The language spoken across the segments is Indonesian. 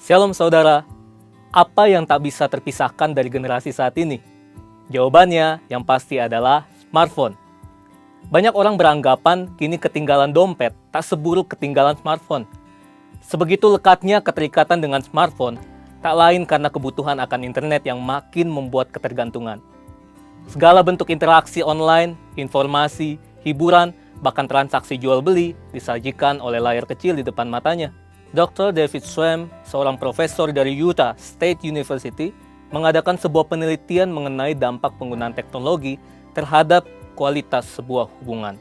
Shalom saudara, apa yang tak bisa terpisahkan dari generasi saat ini? Jawabannya yang pasti adalah smartphone. Banyak orang beranggapan kini ketinggalan dompet tak seburuk ketinggalan smartphone. Sebegitu lekatnya keterikatan dengan smartphone, tak lain karena kebutuhan akan internet yang makin membuat ketergantungan. Segala bentuk interaksi online, informasi, hiburan, bahkan transaksi jual-beli disajikan oleh layar kecil di depan matanya. Dr. David Schwem, seorang profesor dari Utah State University, mengadakan sebuah penelitian mengenai dampak penggunaan teknologi terhadap kualitas sebuah hubungan.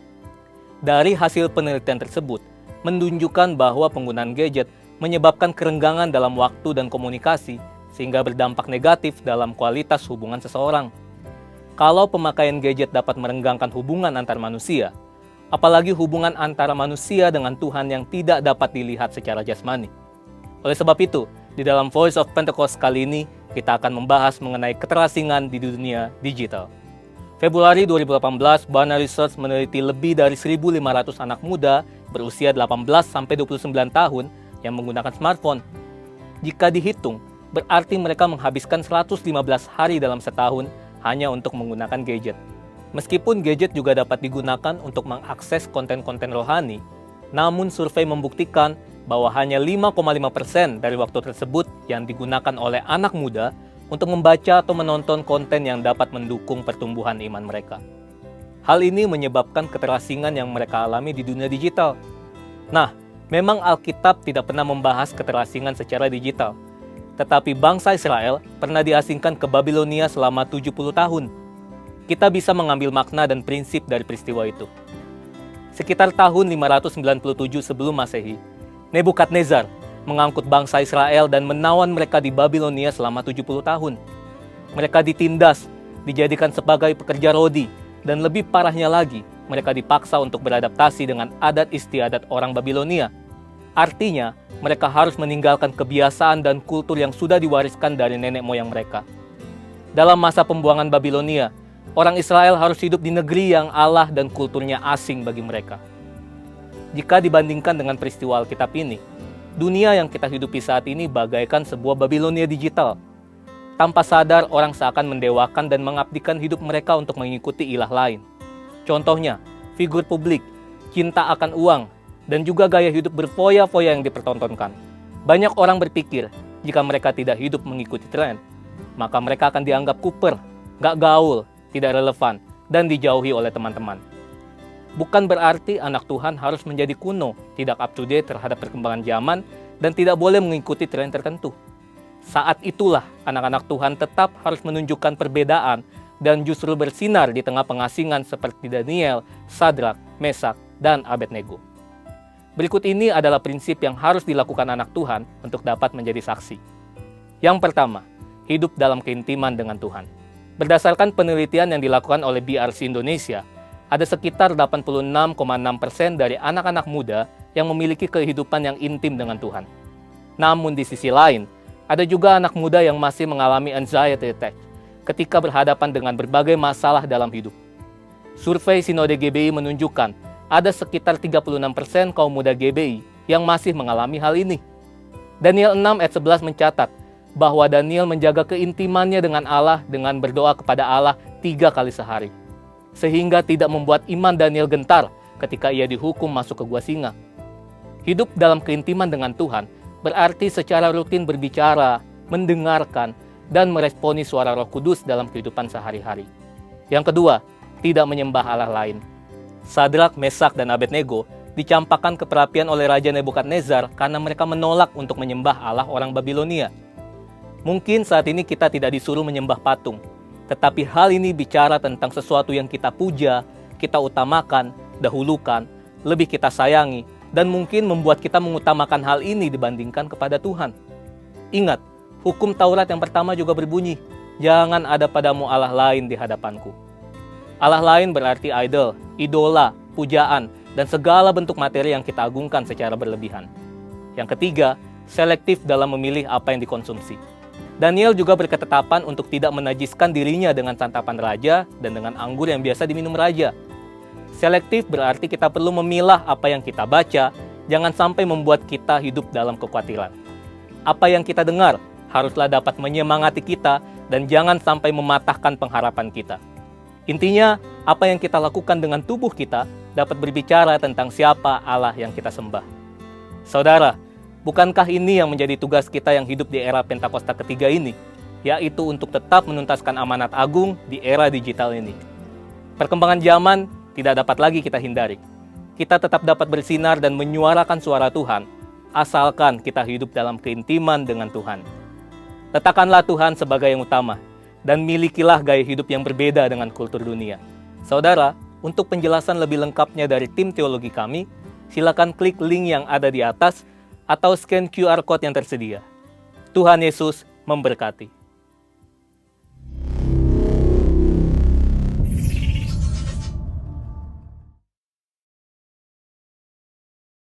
Dari hasil penelitian tersebut, menunjukkan bahwa penggunaan gadget menyebabkan kerenggangan dalam waktu dan komunikasi, sehingga berdampak negatif dalam kualitas hubungan seseorang. Kalau pemakaian gadget dapat merenggangkan hubungan antar manusia, apalagi hubungan antara manusia dengan Tuhan yang tidak dapat dilihat secara jasmani. Oleh sebab itu, di dalam Voice of Pentecost kali ini, kita akan membahas mengenai keterasingan di dunia digital. Februari 2018, Barna Research meneliti lebih dari 1.500 anak muda berusia 18-29 tahun yang menggunakan smartphone. Jika dihitung, berarti mereka menghabiskan 115 hari dalam setahun hanya untuk menggunakan gadget. Meskipun gadget juga dapat digunakan untuk mengakses konten-konten rohani, namun survei membuktikan bahwa hanya 5,5% dari waktu tersebut yang digunakan oleh anak muda untuk membaca atau menonton konten yang dapat mendukung pertumbuhan iman mereka. Hal ini menyebabkan keterasingan yang mereka alami di dunia digital. Nah, memang Alkitab tidak pernah membahas keterasingan secara digital, tetapi bangsa Israel pernah diasingkan ke Babilonia selama 70 tahun. Kita bisa mengambil makna dan prinsip dari peristiwa itu. Sekitar tahun 597 sebelum Masehi, Nebukadnezar mengangkut bangsa Israel dan menawan mereka di Babilonia selama 70 tahun. Mereka ditindas, dijadikan sebagai pekerja rodi, dan lebih parahnya lagi, mereka dipaksa untuk beradaptasi dengan adat istiadat orang Babilonia. Artinya, mereka harus meninggalkan kebiasaan dan kultur yang sudah diwariskan dari nenek moyang mereka. Dalam masa pembuangan Babilonia, orang Israel harus hidup di negeri yang Allah dan kulturnya asing bagi mereka. Jika dibandingkan dengan peristiwa Alkitab ini, dunia yang kita hidupi saat ini bagaikan sebuah Babilonia digital. Tanpa sadar, orang seakan mendewakan dan mengabdikan hidup mereka untuk mengikuti ilah lain. Contohnya, figur publik, cinta akan uang, dan juga gaya hidup berfoya-foya yang dipertontonkan. Banyak orang berpikir, jika mereka tidak hidup mengikuti tren, maka mereka akan dianggap kuper, gak gaul, tidak relevan, dan dijauhi oleh teman-teman. Bukan berarti anak Tuhan harus menjadi kuno, tidak up to date terhadap perkembangan zaman, dan tidak boleh mengikuti tren tertentu. Saat itulah anak-anak Tuhan tetap harus menunjukkan perbedaan dan justru bersinar di tengah pengasingan seperti Daniel, Sadrak, Mesak, dan Abednego. Berikut ini adalah prinsip yang harus dilakukan anak Tuhan untuk dapat menjadi saksi. Yang pertama, hidup dalam keintiman dengan Tuhan. Berdasarkan penelitian yang dilakukan oleh BRC Indonesia, ada sekitar 86,6% dari anak-anak muda yang memiliki kehidupan yang intim dengan Tuhan. Namun di sisi lain, ada juga anak muda yang masih mengalami anxiety attack ketika berhadapan dengan berbagai masalah dalam hidup. Survei Sinode GBI menunjukkan ada sekitar 36% kaum muda GBI yang masih mengalami hal ini. Daniel 6 ayat 11 mencatat bahwa Daniel menjaga keintimannya dengan Allah dengan berdoa kepada Allah 3 kali sehari, sehingga tidak membuat iman Daniel gentar ketika ia dihukum masuk ke gua singa. Hidup dalam keintiman dengan Tuhan berarti secara rutin berbicara, mendengarkan, dan meresponi suara Roh Kudus dalam kehidupan sehari-hari. Yang kedua, tidak menyembah Allah lain. Sadrak, Mesak, dan Abednego dicampakkan ke perapian oleh Raja Nebukadnezar karena mereka menolak untuk menyembah Allah orang Babilonia. Mungkin saat ini kita tidak disuruh menyembah patung, tetapi hal ini bicara tentang sesuatu yang kita puja, kita utamakan, dahulukan, lebih kita sayangi, dan mungkin membuat kita mengutamakan hal ini dibandingkan kepada Tuhan. Ingat, hukum Taurat yang pertama juga berbunyi, jangan ada padamu Allah lain di hadapanku. Allah lain berarti idol, idola, pujaan, dan segala bentuk materi yang kita agungkan secara berlebihan. Yang ketiga, selektif dalam memilih apa yang dikonsumsi. Daniel juga berketetapan untuk tidak menajiskan dirinya dengan santapan raja dan dengan anggur yang biasa diminum raja. Selektif berarti kita perlu memilah apa yang kita baca, jangan sampai membuat kita hidup dalam kekhawatiran. Apa yang kita dengar haruslah dapat menyemangati kita dan jangan sampai mematahkan pengharapan kita. Intinya, apa yang kita lakukan dengan tubuh kita dapat berbicara tentang siapa Allah yang kita sembah. Saudara, bukankah ini yang menjadi tugas kita yang hidup di era Pentakosta ketiga ini, yaitu untuk tetap menuntaskan amanat agung di era digital ini? Perkembangan zaman tidak dapat lagi kita hindari. Kita tetap dapat bersinar dan menyuarakan suara Tuhan, asalkan kita hidup dalam keintiman dengan Tuhan. Letakkanlah Tuhan sebagai yang utama, dan milikilah gaya hidup yang berbeda dengan kultur dunia. Saudara, untuk penjelasan lebih lengkapnya dari tim teologi kami, silakan klik link yang ada di atas atau scan QR Code yang tersedia. Tuhan Yesus memberkati.